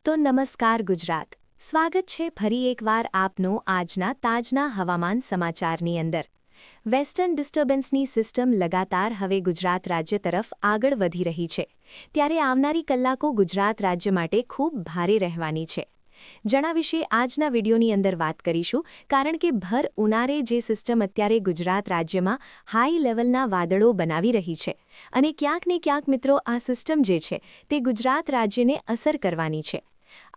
તો નમસ્કાર ગુજરાત, સ્વાગત છે ફરી એકવાર આપનું આજના તાજના હવામાન સમાચારની અંદર। વેસ્ટર્ન ડિસ્ટર્બન્સની સિસ્ટમ લગાતાર હવે ગુજરાત રાજ્ય તરફ આગળ વધી રહી છે, ત્યારે આવનારી કલાકો ગુજરાત રાજ્ય માટે ખૂબ ભારે રહેવાની છે। જેના વિશે આજના વિડીયોની અંદર વાત કરીશું, કારણ કે ભર ઉનાળે જે સિસ્ટમ અત્યારે ગુજરાત રાજ્યમાં હાઈ લેવલના વાદળો બનાવી રહી છે અને ક્યાંક ને ક્યાંક મિત્રો આ સિસ્ટમ જે છે તે ગુજરાત રાજ્યને અસર કરવાની છે।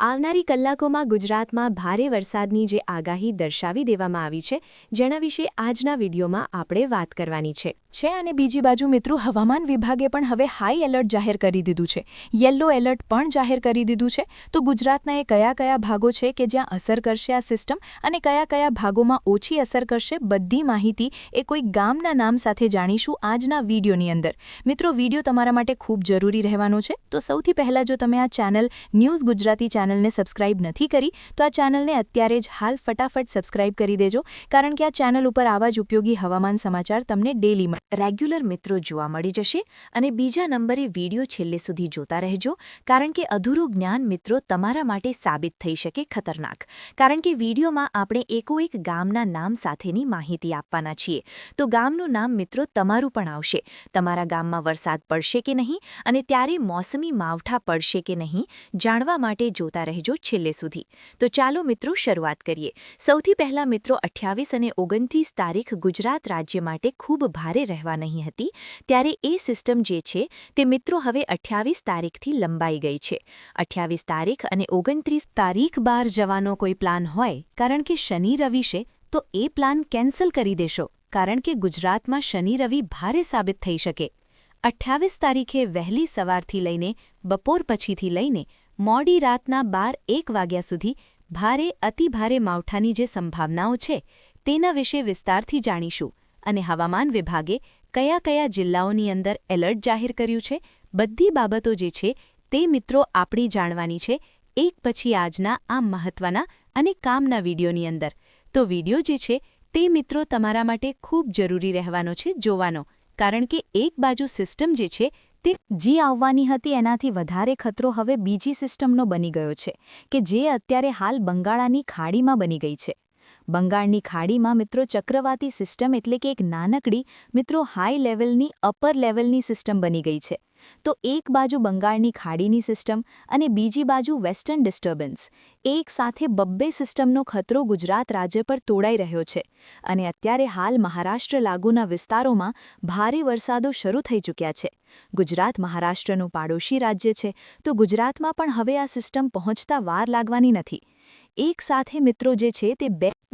આવનારી કલાકોમાં ગુજરાતમાં ભારે વરસાદની જે આગાહી દર્શાવી દેવામાં આવી છે, જેના વિશે આજના વિડીયોમાં આપણે વાત કરવાની છે। અને બીજી બાજુ મિત્રો હવામાન વિભાગે પણ હવે હાઈ એલર્ટ જાહેર કરી દીધું છે, યલો એલર્ટ પણ જાહેર કરી દીધું છે। તો ગુજરાતના એ કયા ભાગો છે કે જ્યાં અસર કરશે આ સિસ્ટમ અને કયા ભાગોમાં ઓછી અસર કરશે, બધી માહિતી એ કોઈ ગામના નામ સાથે જાણીશું આજના વિડીયોની અંદર। મિત્રો વિડીયો તમારા માટે ખૂબ જરૂરી રહેવાનો છે, તો સૌથી પહેલાં જો તમે આ ચેનલ ન્યૂઝ ગુજરાતી ચેનલને સબસ્ક્રાઇબ નથી કરી તો આ ચેનલને અત્યારે જ હાલ ફટાફટ સબસ્ક્રાઇબ કરી દેજો, કારણ કે આ ચેનલ ઉપર આવા જ ઉપયોગી હવામાન સમાચાર તમને ડેલી રેગ્યુલર મિત્રો જોવા મળી જશે। અને બીજા નંબરે વિડીયો છેલ્લે સુધી જોતા રહેજો, કારણ કે અધૂરું જ્ઞાન મિત્રો તમારા માટે સાબિત થઈ શકે ખતરનાક, કારણ કે વિડીયોમાં આપણે એકોએક ગામના નામ સાથેની માહિતી આપવાના છીએ। તો ગામનું નામ મિત્રો તમારું પણ આવશે, તમારા ગામમાં વરસાદ પડશે કે નહીં અને ત્યારે મોસમી માવઠા પડશે કે નહીં જાણવા માટે જોતા રહેજો છેલ્લે સુધી। તો ચાલો મિત્રો શરૂઆત કરીએ। સૌથી પહેલા મિત્રો 28 અને 29 તારીખ ગુજરાત રાજ્ય માટે ખૂબ ભારે રહેવા નહીં હતી, ત્યારે એ સિસ્ટમ જે છે તે મિત્રો હવે 28 તારીખથી લંબાઈ ગઈ છે। 28 તારીખ અને 29 તારીખ બહાર જવાનો કોઈ પ્લાન હોય, કારણ કે શનિ રવિ છે, તો એ પ્લાન કેન્સલ કરી દેશો, કારણ કે ગુજરાતમાં શનિ રવિ ભારે સાબિત થઈ શકે। 28 તારીખે વહેલી સવારથી લઈને બપોર પછીથી લઈને મોડી રાતના 12-1 વાગ્યા સુધી ભારે અતિભારે માવઠાની જે સંભાવનાઓ છે તેના વિશે વિસ્તારથી જાણીશું અને હવામાન વિભાગે કયા જિલ્લાઓની અંદર એલર્ટ જાહેર કર્યું છે, બધી બાબતો જે છે તે મિત્રો આપણી જાણવાની છે એક પછી આજના આ મહત્વના અને કામના વિડીયોની અંદર। તો વિડીયો જે છે તે મિત્રો તમારા માટે ખૂબ જરૂરી રહેવાનો છે જોવાનો, કારણ કે એક બાજુ સિસ્ટમ જે છે તે જે આવવાની હતી એનાથી વધારે ખતરો હવે બીજી સિસ્ટમનો બની ગયો છે, કે જે અત્યારે હાલ બંગાળાની ખાડીમાં બની ગઈ છે। બંગાળની ખાડીમાં મિત્રો ચક્રવાતી સિસ્ટમ એટલે કે એક નાનકડી મિત્રો હાઈ લેવલની અપર લેવલની સિસ્ટમ બની ગઈ છે। તો એક બાજુ બંગાળની ખાડીની સિસ્ટમ અને બીજી બાજુ વેસ્ટર્ન ડિસ્ટર્બન્સ, એક સાથે બબ્બે સિસ્ટમનો ખતરો ગુજરાત રાજ્ય પર તોડાઈ રહ્યો છે અને અત્યારે હાલ મહારાષ્ટ્ર લાગુના વિસ્તારોમાં ભારે વરસાદો શરૂ થઈ ચૂક્યા છે। ગુજરાત મહારાષ્ટ્રનું પાડોશી રાજ્ય છે, તો ગુજરાતમાં પણ હવે આ સિસ્ટમ પહોંચતા વાર લાગવાની નથી। એક સાથે મિત્રો જે છે તે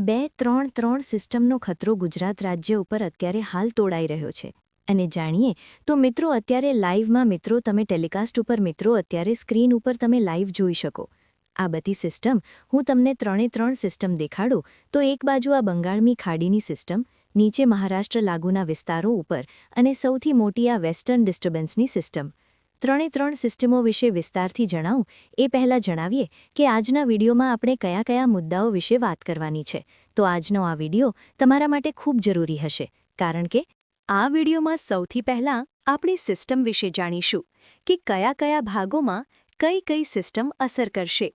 બે ત્રણ સિસ્ટમનો ખતરો ગુજરાત રાજ્ય ઉપર અત્યારે હાલ તોડાઈ રહ્યો છે। અને જાણીએ તો મિત્રો અત્યારે લાઈવમાં મિત્રો તમે ટેલિકાસ્ટ ઉપર મિત્રો અત્યારે સ્ક્રીન ઉપર તમે લાઈવ જોઈ શકો। આ બધી સિસ્ટમ હું તમને ત્રણ સિસ્ટમ દેખાડું તો એક બાજુ આ બંગાળની ખાડીની સિસ્ટમ, નીચે મહારાષ્ટ્ર લાગુના વિસ્તારો ઉપર અને સૌથી મોટી આ વેસ્ટર્ન ડિસ્ટર્બન્સની સિસ્ટમ। ત્રણ સિસ્ટમો વિશે વિસ્તારથી જણાવું એ પહેલાં જણાવીએ કે આજના વિડીયોમાં આપણે કયા મુદ્દાઓ વિશે વાત કરવાની છે। તો આજનો આ વિડીયો તમારા માટે ખૂબ જરૂરી હશે, કારણ કે આ વિડીયોમાં સૌથી પહેલાં આપણે સિસ્ટમ વિશે જાણીશું કે કયા ભાગોમાં કઈ સિસ્ટમ અસર કરશે।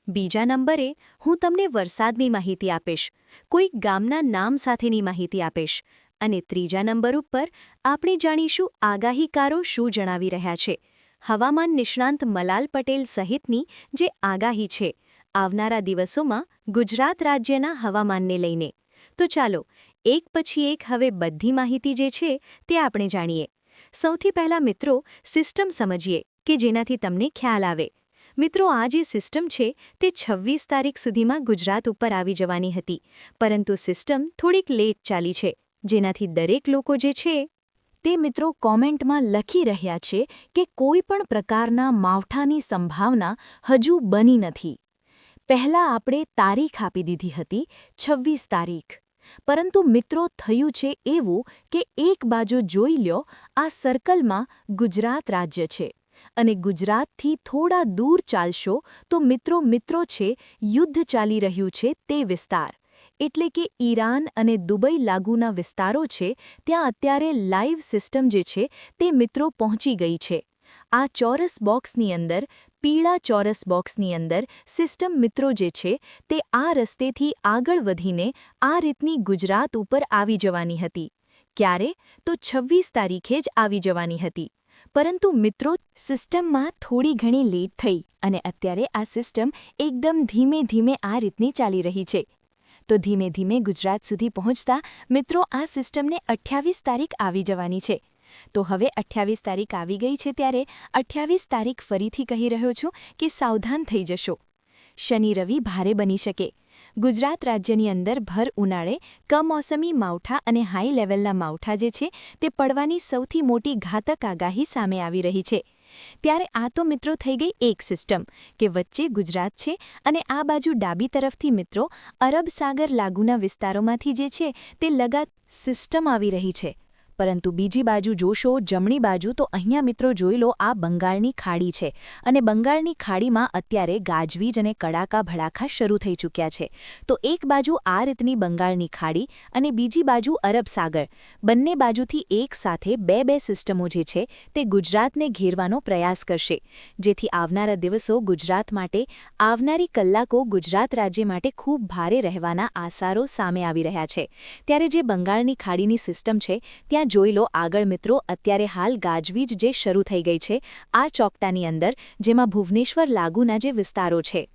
બીજા નંબરે હું તમને વરસાદની માહિતી આપીશ, કોઈ ગામના નામ સાથેની માહિતી આપીશ અને ત્રીજા નંબર ઉપર આપણે જાણીશું આગાહીકારો શું જણાવી રહ્યા છે, હવામાન નિષ્ણાંત મલાલ પટેલ સહિતની જે આગાહી છે આવનારા દિવસોમાં ગુજરાત રાજ્યના હવામાનને લઈને। તો ચાલો એક પછી એક હવે બધી માહિતી જે છે તે આપણે જાણીએ। સૌથી પહેલા મિત્રો સિસ્ટમ સમજીએ કે જેનાથી તમને ખ્યાલ આવે। મિત્રો આ જે સિસ્ટમ છે તે 26 તારીખ સુધીમાં ગુજરાત ઉપર આવી જવાની હતી, પરંતુ સિસ્ટમ થોડીક લેટ ચાલી છે, જેનાથી દરેક લોકો જે છે તે મિત્રો કોમેન્ટમાં લખી રહ્યા છે કે કોઈ પણ પ્રકારના માવઠાની સંભાવના હજુ બની નથી। પહેલાં આપણે તારીખ આપી દીધી હતી 26 તારીખ, પરંતુ મિત્રો થયું છે એવું કે એક બાજુ જોઈ લ્યો આ સર્કલમાં ગુજરાત રાજ્ય છે અને ગુજરાતથી થોડા દૂર ચાલશો તો મિત્રો છે યુદ્ધ ચાલી રહ્યું છે તે વિસ્તાર, એટલે કે ઈરાન અને દુબઈ લાગુના વિસ્તારો છે, ત્યાં અત્યારે લાઈવ સિસ્ટમ જે છે તે મિત્રો પહોંચી ગઈ છે। આ ચોરસ બોક્સની અંદર પીળા ચોરસ બોક્સની અંદર સિસ્ટમ મિત્રો જે છે તે આ રસ્તેથી આગળ વધીને આ રીતની ગુજરાત ઉપર આવી જવાની હતી. ક્યારે? તો 26 તારીખે જ આવી જવાની હતી. પરંતુ મિત્રો, સિસ્ટમમાં થોડી ઘણી લેટ થઈ અને અત્યારે આ સિસ્ટમ એકદમ ધીમે ધીમે આ રીતની ચાલી રહી છે. તો ધીમે ધીમે ગુજરાત સુધી પહોંચતા મિત્રો આ સિસ્ટમને 28 તારીખ આવી જવાની છે. તો હવે 28 તારીખ આવી ગઈ છે ત્યારે 28 તારીખ ફરીથી કહી રહ્યો છું કે સાવધાન થઈ જશો. શનિ રવિ ભારે બની શકે. ગુજરાત રાજ્યની અંદર ભર ઉનાળે કમોસમી માવઠા અને હાઈ લેવલના માવઠા જે છે તે પડવાની સૌથી મોટી ઘાતક આગાહી સામે આવી રહી છે. ત્યારે આ તો મિત્રો થઈ ગઈ એક સિસ્ટમ કે વચ્ચે ગુજરાત છે અને આ બાજુ ડાબી તરફથી મિત્રો અરબ સાગર લાગુના વિસ્તારોમાંથી જે છે તે સિસ્ટમ આવી રહી છે. પરંતુ બીજી બાજુ જોશો, જમણી બાજુ, તો અહીંયા મિત્રો જોઈ લો આ બંગાળની ખાડી છે અને બંગાળની ખાડીમાં અત્યારે ગાજવીજ અને કડાકા ભડાકા શરૂ થઈ ચૂક્યા છે. તો એક બાજુ આ રીતની બંગાળની ખાડી અને બીજી બાજુ અરબ સાગર, બંને બાજુથી એક સાથે બે સિસ્ટમો જે છે તે ગુજરાતને ઘેરવાનો પ્રયાસ કરશે, જેથી આવનારા દિવસો ગુજરાત માટે, આવનારી કલાકો ગુજરાત રાજ્ય માટે ખૂબ ભારે રહેવાના આસારો સામે આવી રહ્યા છે. ત્યારે જે બંગાળની ખાડીની સિસ્ટમ છે ત્યાં જોઈ લો આગળ મિત્રો, અત્યારે હાલ ગાજવીજ જે શરૂ થઈ ગઈ છે આ ચોકટાની અંદર, જેમાં ભુવનેશ્વર લાગુના જે વિસ્તારો છે